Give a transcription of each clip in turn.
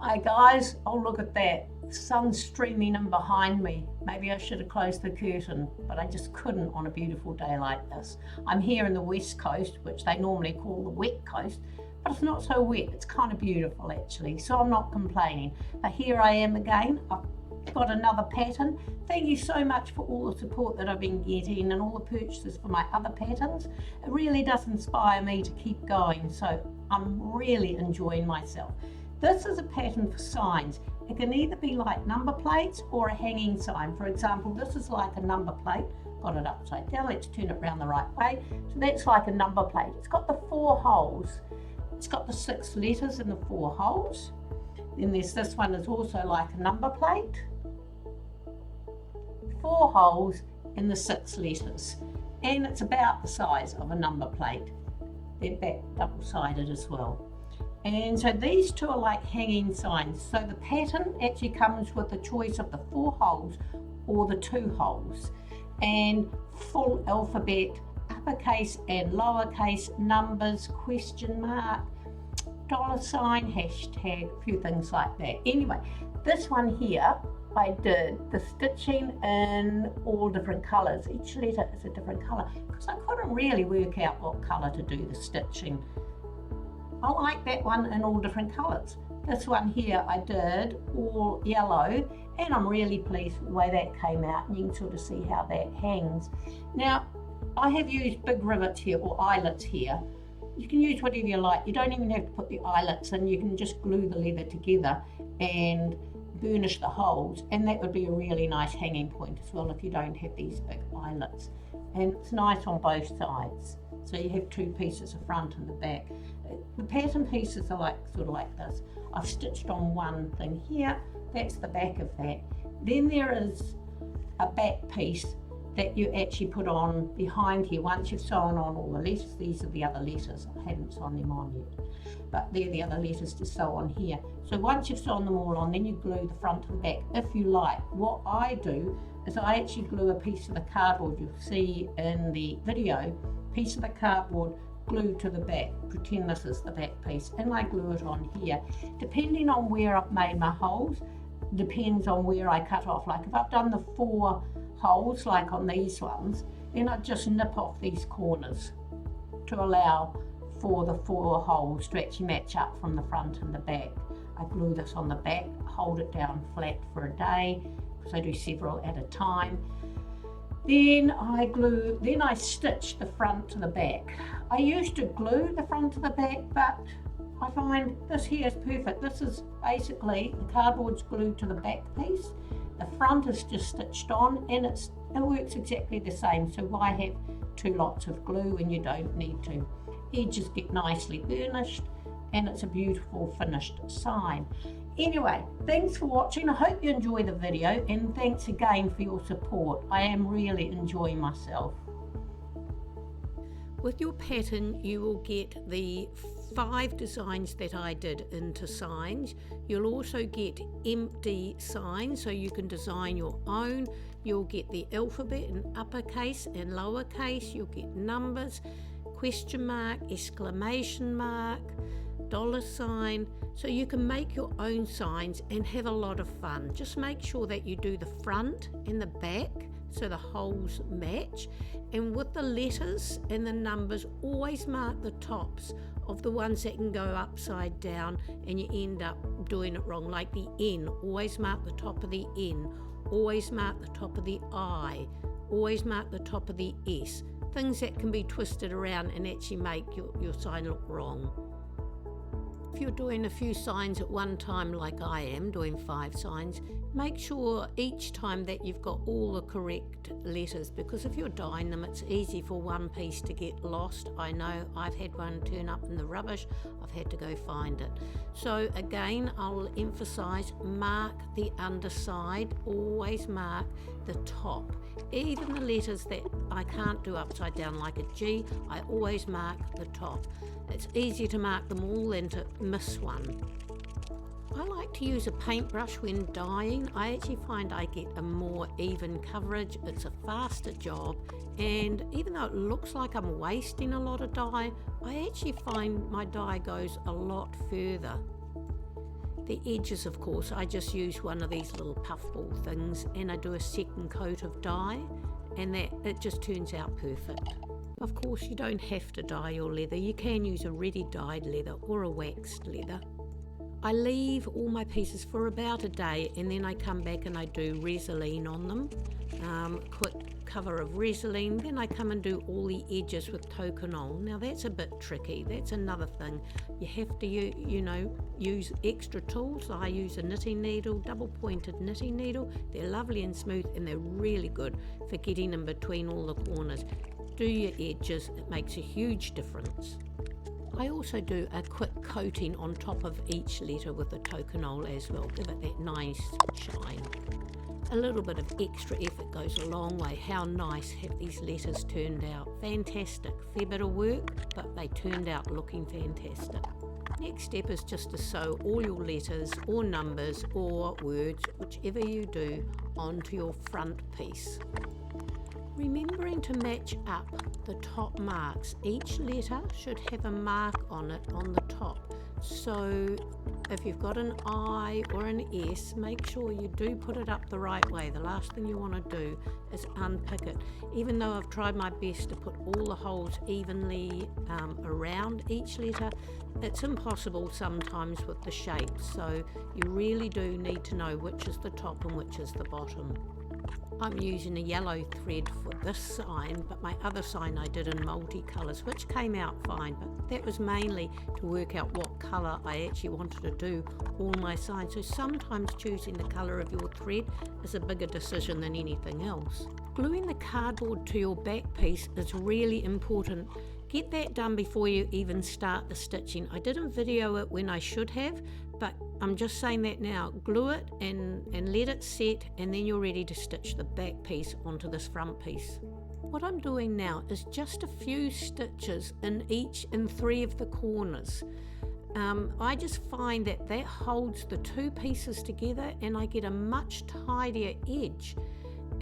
Hi guys, oh look at that, the sun's streaming in behind me. Maybe I should have closed the curtain, but I just couldn't on a beautiful day like this. I'm here in the west coast, which they normally call the wet coast, but it's not so wet, it's kind of beautiful actually, so I'm not complaining. But here I am again, I've got another pattern. Thank you so much for all the support that I've been getting and all the purchases for my other patterns. It really does inspire me to keep going, so I'm really enjoying myself. This is a pattern for signs. It can either be like number plates or a hanging sign. For example, this is like a number plate. Got it upside down. Let's turn it around the right way. So that's like a number plate. It's got the 4 holes. It's got the 6 letters in the 4 holes. Then there's this one is also like a number plate. 4 holes in the 6 letters. And it's about the size of a number plate. They're back double-sided as well. And so these two are like hanging signs. So the pattern actually comes with the choice of the 4 holes or the 2 holes. And full alphabet, uppercase and lowercase, numbers, question mark, $sign, hashtag, a few things like that. Anyway, this one here, I did the stitching in all different colours. Each letter is a different colour because I couldn't really work out what colour to do the stitching. I like that one in all different colours. This one here I did all yellow, and I'm really pleased with the way that came out, and you can sort of see how that hangs. Now, I have used big rivets here, or eyelets here. You can use whatever you like. You don't even have to put the eyelets in. You can just glue the leather together and burnish the holes, and that would be a really nice hanging point as well if you don't have these big eyelets. And it's nice on both sides. So you have 2 pieces, the front and the back. The pattern pieces are like sort of like this. I've stitched on one thing here. That's the back of that. Then there is a back piece that you actually put on behind here once you've sewn on all the letters. These are the other letters. I haven't sewn them on yet, but they're the other letters to sew on here. So once you've sewn them all on, then you glue the front and back if you like. What I do is I actually glue a piece of the cardboard you'll see in the video, piece of the cardboard glued to the back. Pretend this is the back piece, and I glue it on here. Depending on where I've made my holes, depends on where I cut off. Like if I've done the 4 holes like on these ones, then I just nip off these corners to allow for the 4 holes to actually match up from the front and the back. I glue this on the back, hold it down flat for a day because I do several at a time. Then I stitch the front to the back. I used to glue the front to the back, but I find this here is perfect. This is basically the cardboard's glued to the back piece. The front is just stitched on, and it works exactly the same. So why have 2 lots of glue when you don't need to? Edges get nicely burnished, and it's a beautiful finished sign. Anyway, thanks for watching. I hope you enjoy the video, and thanks again for your support. I am really enjoying myself. With your pattern, you will get the 5 designs that I did into signs. You'll also get empty signs, so you can design your own. You'll get the alphabet in uppercase and lowercase. You'll get numbers, question mark, exclamation mark, $sign, so you can make your own signs and have a lot of fun. Just make sure that you do the front and the back so the holes match, and with the letters and the numbers, always mark the tops of the ones that can go upside down and you end up doing it wrong, like the N. Always mark the top of the N, always mark the top of the I, always mark the top of the S. Things that can be twisted around and actually make your sign look wrong. If you're doing a few signs at one time, like I am, doing 5 signs, make sure each time that you've got all the correct letters, because if you're dyeing them, it's easy for one piece to get lost. I know I've had one turn up in the rubbish. I've had to go find it. So again, I'll emphasize, mark the underside, always mark the top. Even the letters that I can't do upside down, like a G, I always mark the top. It's easier to mark them all than to miss one. I like to use a paintbrush when dyeing. I actually find I get a more even coverage. It's a faster job, and even though it looks like I'm wasting a lot of dye, I actually find my dye goes a lot further. The edges, of course, I just use one of these little puffball things and I do a second coat of dye, and that it just turns out perfect. Of course, you don't have to dye your leather. You can use a ready dyed leather or a waxed leather. I leave all my pieces for about a day, and then I come back and I do Resolene on them. Quick cover of Resolene, then I come and do all the edges with Tokonol. Now that's a bit tricky. That's another thing. You have to use extra tools. I use a knitting needle, double pointed knitting needle. They're lovely and smooth, and they're really good for getting in between all the corners. Do your edges, it makes a huge difference. I also do a quick coating on top of each letter with the Tokonol as well, give it that nice shine. A little bit of extra effort goes a long way. How nice have these letters turned out. Fantastic. Fair bit of work, but they turned out looking fantastic. Next step is just to sew all your letters or numbers or words, whichever you do, onto your front piece. Remembering to match up the top marks. Each letter should have a mark on it on the top. So if you've got an I or an S, make sure you do put it up the right way. The last thing you want to do is unpick it. Even though I've tried my best to put all the holes evenly around each letter, it's impossible sometimes with the shape. So you really do need to know which is the top and which is the bottom. I'm using a yellow thread for this sign, but my other sign I did in multicolours, which came out fine, but that was mainly to work out what colour I actually wanted to do all my signs. So sometimes choosing the colour of your thread is a bigger decision than anything else. Gluing the cardboard to your back piece is really important. Get that done before you even start the stitching. I didn't video it when I should have, but I'm just saying that now. Glue it and let it set, and then you're ready to stitch the back piece onto this front piece. What I'm doing now is just a few stitches in 3 of the corners. I just find that holds the 2 pieces together, and I get a much tidier edge.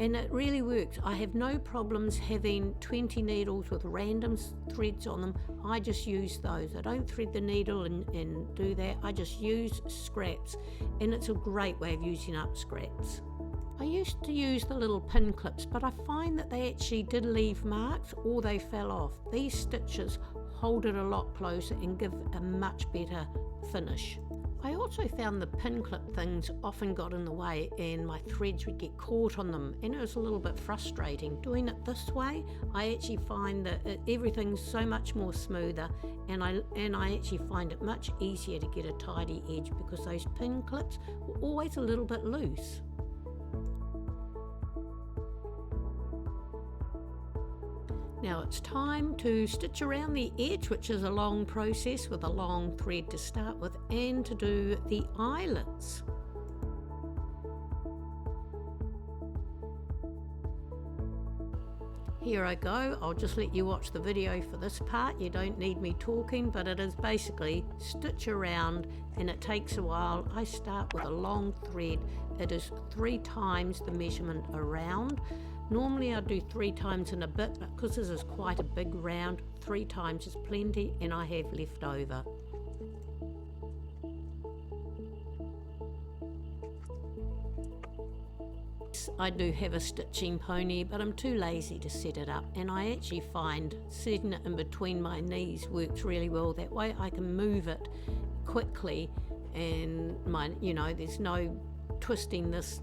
And it really works. I have no problems having 20 needles with random threads on them. I just use those. I don't thread the needle and do that. I just use scraps, and it's a great way of using up scraps. I used to use the little pin clips, but I find that they actually did leave marks or they fell off. These stitches hold it a lot closer and give a much better finish. I also found the pin clip things often got in the way and my threads would get caught on them, and it was a little bit frustrating. Doing it this way, I actually find that everything's so much more smoother, and I actually find it much easier to get a tidy edge because those pin clips were always a little bit loose. Now it's time to stitch around the edge, which is a long process with a long thread to start with, and to do the eyelets. Here I go. I'll just let you watch the video for this part. You don't need me talking, but it is basically stitch around, and it takes a while. I start with a long thread. It is 3 times the measurement around. Normally I do 3 times and a bit, but because this is quite a big round, 3 times is plenty, and I have left over. I do have a stitching pony, but I'm too lazy to set it up, and I actually find setting it in between my knees works really well. That way I can move it quickly, and there's no twisting this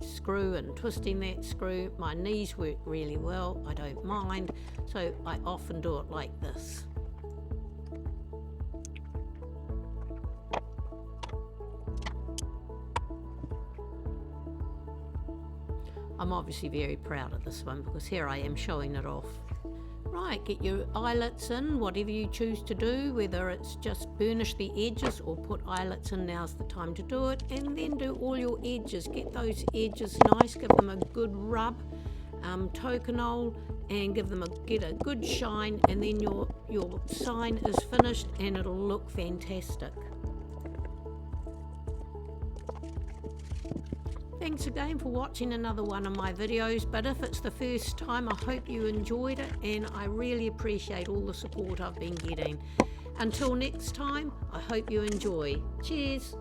screw and twisting that screw. My knees work really well. I don't mind, so I often do it like this. I'm obviously very proud of this one because here I am showing it off. Right, get your eyelets in, whatever you choose to do, whether it's just burnish the edges or put eyelets in, now's the time to do it. And then do all your edges, get those edges nice, give them a good rub, Tokonol, and get a good shine, and then your sign is finished and it'll look fantastic. Thanks again for watching another one of my videos, but if it's the first time, I hope you enjoyed it, and I really appreciate all the support I've been getting. Until next time, I hope you enjoy. Cheers!